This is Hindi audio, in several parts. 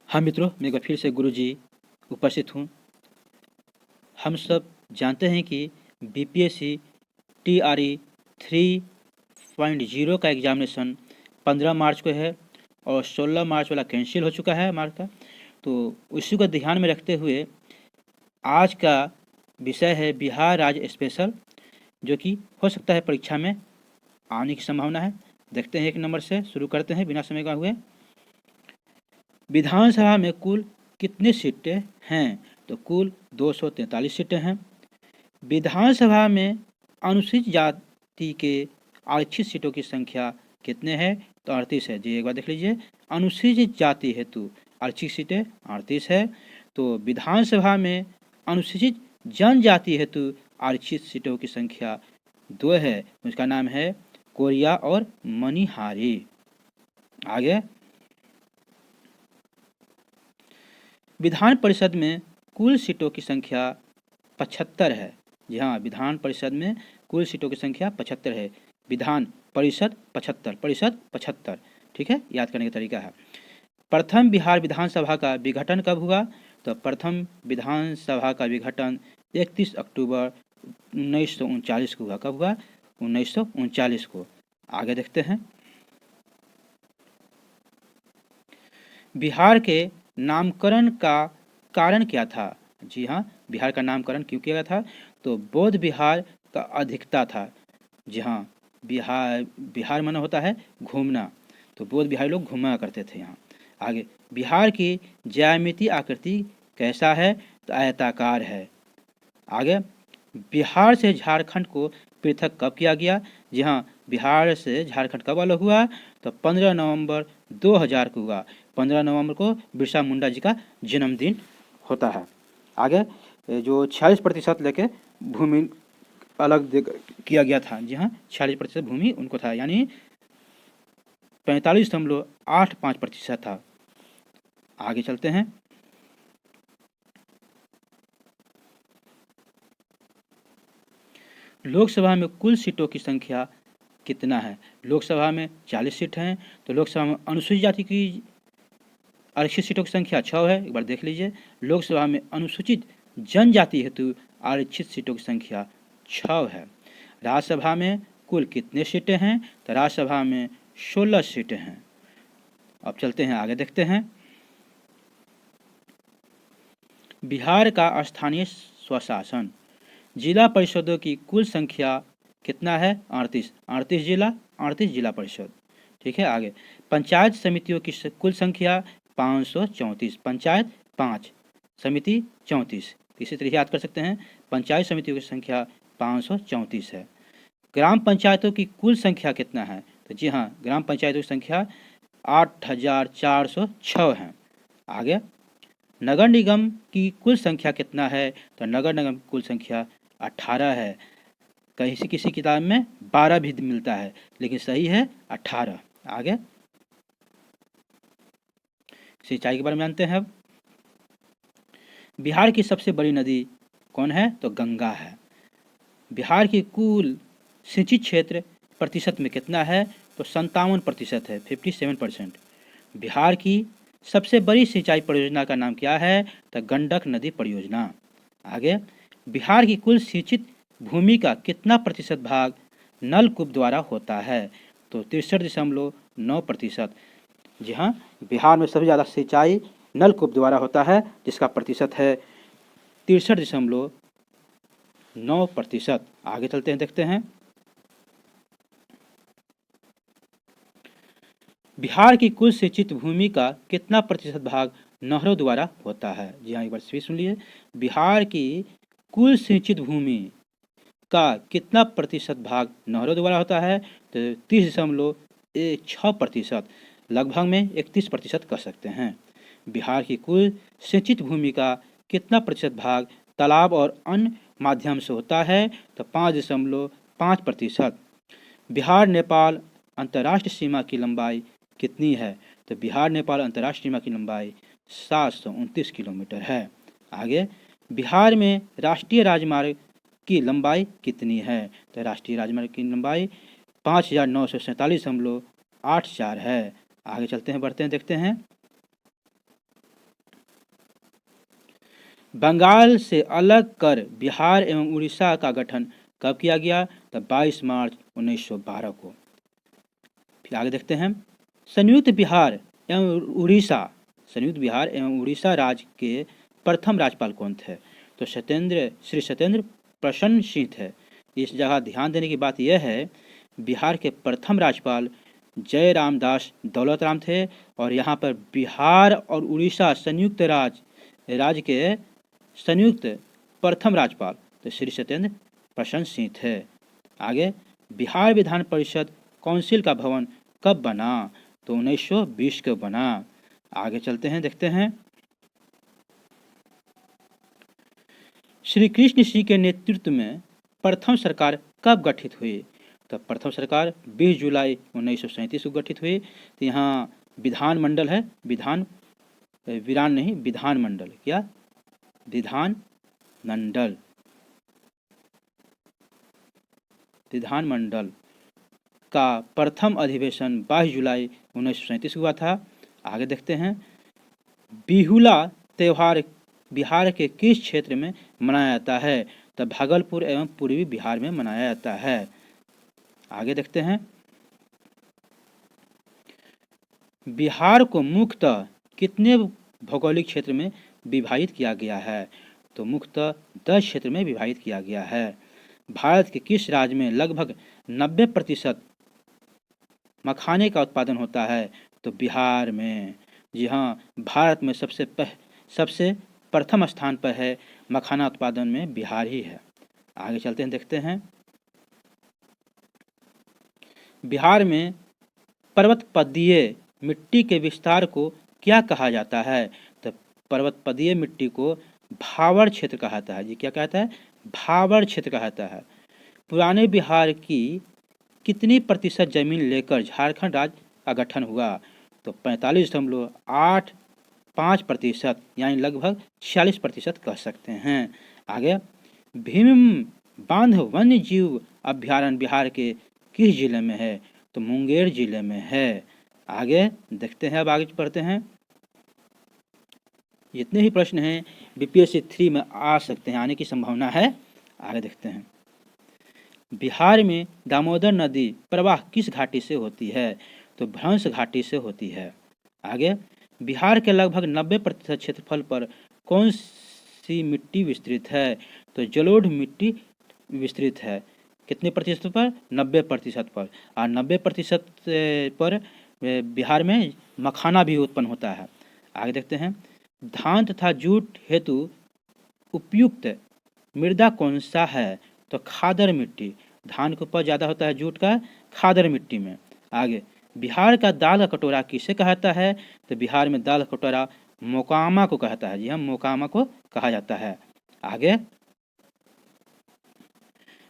हाँ मित्रों, मैं एक बार फिर से गुरुजी उपस्थित हूँ। हम सब जानते हैं कि बीपीएससी टीआरई 3.0 का एग्जामिनेशन 15 मार्च को है और 16 मार्च वाला कैंसिल हो चुका है मार्च का। तो उसी को ध्यान में रखते हुए आज का विषय है बिहार राज्य स्पेशल, जो कि हो सकता है परीक्षा में आने की संभावना है। देखते हैं, 1 नंबर से शुरू करते हैं बिना समय गवाए हुए। विधानसभा में कुल कितनी सीटें हैं? तो कुल 243 सीटें हैं। विधानसभा में अनुसूचित जाति के आरक्षित सीटों की संख्या कितने हैं? तो 38 है। जी एक बार देख लीजिए, अनुसूचित जाति हेतु आरक्षित सीटें 38 है। तो विधानसभा में अनुसूचित जनजाति हेतु आरक्षित सीटों की संख्या 2 है। उसका नाम है कोरिया और मनिहारी। आगे, विधान परिषद में कुल सीटों की संख्या 75 है। जी हाँ, विधान परिषद में कुल सीटों की संख्या 75 है। विधान परिषद 75, ठीक है, याद करने का तरीका है। प्रथम बिहार विधानसभा का विघटन कब हुआ? तो प्रथम विधानसभा का विघटन 31 अक्टूबर 1939 को हुआ। कब हुआ? 1939 को। आगे देखते हैं, बिहार के नामकरण का कारण क्या था? जी हाँ, बिहार का नामकरण क्यों किया गया था? तो बौद्ध बिहार का अधिकता था। जी हाँ, बिहार माना होता है घूमना, तो बौद्ध बिहारी लोग घूमा करते थे यहाँ। आगे, बिहार की ज्यामितीय आकृति कैसा है? तो आयताकार है। आगे, बिहार से झारखंड को पृथक कब किया गया? जी हाँ, बिहार से झारखंड कब अलग हुआ? तो 15 नवंबर 2000 को हुआ। 15 नवंबर को बिरसा मुंडा जी का जन्मदिन होता है। आगे, जो 46% लेके भूमि अलग किया गया था। जी हाँ, 46% भूमि उनको था, यानी 45.85% था। आगे चलते हैं, लोकसभा में कुल सीटों की संख्या कितना है? लोकसभा में 40 सीट हैं। तो लोकसभा में अनुसूचित जाति की आरक्षित सीटों की संख्या 6 है। एक बार देख लीजिए, लोकसभा में अनुसूचित जनजाति हेतु आरक्षित सीटों की संख्या 6 है। राज्यसभा में कुल कितने सीटें हैं? तो राज्यसभा में 16 सीटें हैं। अब चलते हैं, आगे देखते हैं, बिहार का स्थानीय स्वशासन, जिला परिषदों की कुल संख्या कितना है? 38। 38 जिला परिषद, ठीक है। आगे, पंचायत समितियों की कुल संख्या 534। पंचायत 5, समिति 34। इसी तरह याद कर सकते हैं, पंचायत समितियों की संख्या 534 है। ग्राम पंचायतों की कुल संख्या कितना है? तो जी हाँ, ग्राम पंचायतों की संख्या 8406 है। आगे, नगर निगम की कुल संख्या कितना है? तो नगर निगम की कुल संख्या 18 है। किसी किसी किताब में 12 भी मिलता है, लेकिन सही है 18। आगे, सिंचाई के बारे में जानते हैं अब। बिहार की सबसे बड़ी नदी कौन है? तो गंगा है। बिहार की कुल सिंचित क्षेत्र प्रतिशत में कितना है? तो 57% है, 57%। बिहार की सबसे बड़ी सिंचाई परियोजना का नाम क्या है? तो गंडक नदी परियोजना। आगे, बिहार की कुल सिंचित भूमि का कितना प्रतिशत भाग नलकूप द्वारा होता है? तो 63.9%। जी हाँ, बिहार में सबसे ज़्यादा सिंचाई नलकूप द्वारा होता है, जिसका प्रतिशत है 63.9%। आगे चलते हैं, देखते हैं, बिहार की कुल सिंचित भूमि का कितना प्रतिशत भाग नहरों द्वारा होता है? जी हाँ, एक बार फिर सुन लिए, बिहार की कुल सिंचित भूमि का कितना प्रतिशत भाग नहरों द्वारा होता है? तो 30.6%, लगभग में 31% कह सकते हैं। बिहार की कुल सिंचित भूमि का कितना प्रतिशत भाग तालाब और अन्य माध्यम से होता है? तो 5.5%। बिहार नेपाल अंतर्राष्ट्रीय सीमा की लंबाई कितनी है? तो बिहार नेपाल अंतर्राष्ट्रीय सीमा की लंबाई 729 किलोमीटर है। आगे, बिहार में राष्ट्रीय राजमार्ग की लंबाई कितनी है? तो राष्ट्रीय राजमार्ग की लंबाई 5,947.84 है। आगे चलते हैं, बढ़ते हैं, देखते हैं, बंगाल से अलग कर बिहार एवं उड़ीसा का गठन कब किया गया? तो 22 मार्च 1912 को। फिर आगे देखते हैं, संयुक्त बिहार एवं उड़ीसा संयुक्त बिहार एवं उड़ीसा राज्य के प्रथम राज्यपाल कौन थे? तो श्री सत्येंद्र प्रसन्न सिंह थे। इस जगह ध्यान देने की बात यह है, बिहार के प्रथम राज्यपाल जय रामदास दौलत राम थे और यहाँ पर बिहार और उड़ीसा राज्य के संयुक्त प्रथम राज्यपाल तो श्री सत्येंद्र प्रसन्न सिंह थे। आगे, बिहार विधान परिषद काउंसिल का भवन कब बना? तो 1920 को बना। आगे चलते हैं, देखते हैं, श्री कृष्ण सिंह के नेतृत्व में प्रथम सरकार कब गठित हुई? तो प्रथम सरकार 20 जुलाई 1937 को गठित हुई। तो यहाँ विधानमंडल है, विधानमंडल, क्या विधानमंडल का प्रथम अधिवेशन 22 जुलाई 1937 को हुआ था। आगे देखते हैं, बिहुला त्योहार बिहार के किस क्षेत्र में मनाया जाता है? तो भागलपुर एवं पूर्वी बिहार में मनाया जाता है। आगे देखते हैं, बिहार को मुख्यतः कितने भौगोलिक क्षेत्र में विभाजित किया गया है? तो मुख्यतः 10 क्षेत्र में विभाजित किया गया है। भारत के किस राज्य में लगभग 90% मखाने का उत्पादन होता है? तो बिहार में। जी हाँ, भारत में सबसे प्रथम स्थान पर है मखाना उत्पादन में बिहार ही है। आगे चलते हैं, देखते हैं, बिहार में पर्वतपदीय मिट्टी के विस्तार को क्या कहा जाता है? तो पर्वतपदीय मिट्टी को भावर क्षेत्र कहा जाता है। जी क्या कहता है? भावर क्षेत्र कहा जाता है। पुराने बिहार की कितनी प्रतिशत जमीन लेकर झारखंड राज्य का गठन हुआ? तो 45.85% यानी लगभग 46% कह सकते हैं। आगे, भीम बांध वन्य जीव अभ्यारण्य बिहार के किस जिले में है? तो मुंगेर जिले में है। आगे देखते हैं, अब आगे पढ़ते हैं, जितने ही प्रश्न हैं बीपीएससी 3 में आ सकते हैं, आने की संभावना है। आगे देखते हैं, बिहार में दामोदर नदी प्रवाह किस घाटी से होती है? तो भ्रंश घाटी से होती है। आगे, बिहार के लगभग 90% क्षेत्रफल पर कौन सी मिट्टी विस्तृत है? तो जलोढ़ मिट्टी विस्तृत है। कितने प्रतिशत पर? 90% पर। और 90% पर बिहार में मखाना भी उत्पन्न होता है। आगे देखते हैं, धान तथा जूट हेतु उपयुक्त मृदा कौन सा है? तो खादर मिट्टी। धान के ऊपर ज़्यादा होता है, जूट का खादर मिट्टी में। आगे, बिहार का दाल का कटोरा किसे कहता है? तो बिहार में दाल का कटोरा मोकामा को कहता है। जी हाँ, मोकामा को कहा जाता है। आगे,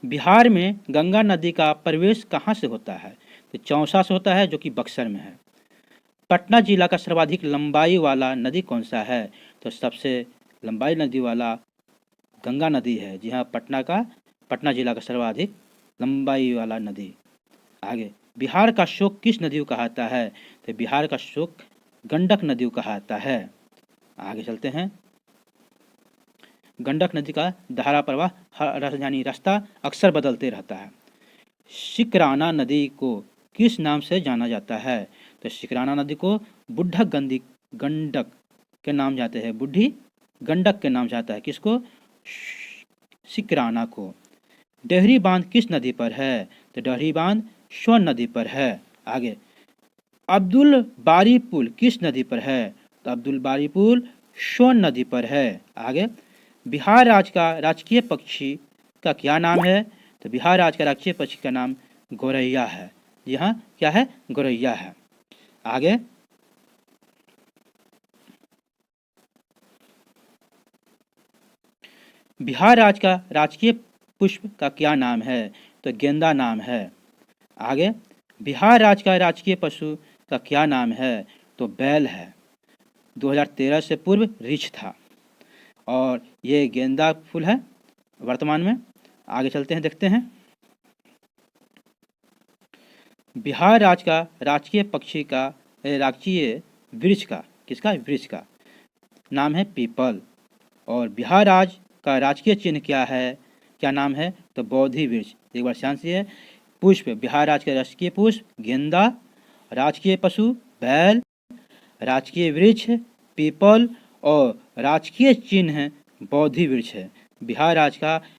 बिहार में गंगा नदी का प्रवेश कहाँ से होता है? तो चौसा से होता है, जो कि बक्सर में है। पटना जिला का सर्वाधिक लंबाई वाला नदी कौन सा है? तो सबसे लंबाई नदी वाला गंगा नदी है। जी हाँ, पटना जिला का सर्वाधिक लंबाई वाला नदी। आगे, बिहार का शोक किस नदी को कहता है? तो बिहार का शोक गंडक नदी को कहता है। आगे चलते हैं, गंडक नदी का धारा प्रवाह यानी रास्ता अक्सर बदलते रहता है। शिकराना नदी को किस नाम से जाना जाता है? तो शिकराना नदी को बुढ़ा गंडक के नाम जाते हैं। बुढ़ी गंडक के नाम जाता है। किसको? शिकराना को। डेहरी बांध किस नदी पर है? तो डेहरी बांध सोन नदी पर है। आगे, अब्दुल बारी पुल किस नदी पर है? तो अब्दुल बारी पुल सोन नदी पर है। आगे, बिहार राज्य का राजकीय पक्षी का क्या नाम है? तो बिहार राज्य का राजकीय पक्षी का नाम गौरैया है। जी हाँ, क्या है? गौरैया है। आगे, बिहार राज्य का राजकीय पुष्प का क्या नाम है? तो गेंदा नाम है। आगे, बिहार राज्य का राजकीय पशु का क्या नाम है? तो बैल है। 2013 से पूर्व रीछ था और ये गेंदा फूल है वर्तमान में। आगे चलते हैं, देखते हैं, बिहार राज्य का राजकीय पक्षी का राजकीय वृक्ष का किसका? वृक्ष का नाम है पीपल और बिहार राज्य का राजकीय चिन्ह क्या है, क्या नाम है? तो बोधि वृक्ष। एक बार ध्यान से है। पुष्प, बिहार राज्य का राजकीय पुष्प गेंदा, राजकीय पशु बैल, राजकीय वृक्ष पीपल और राजकीय चिन्ह बोधि वृक्ष है। बिहार राज्य का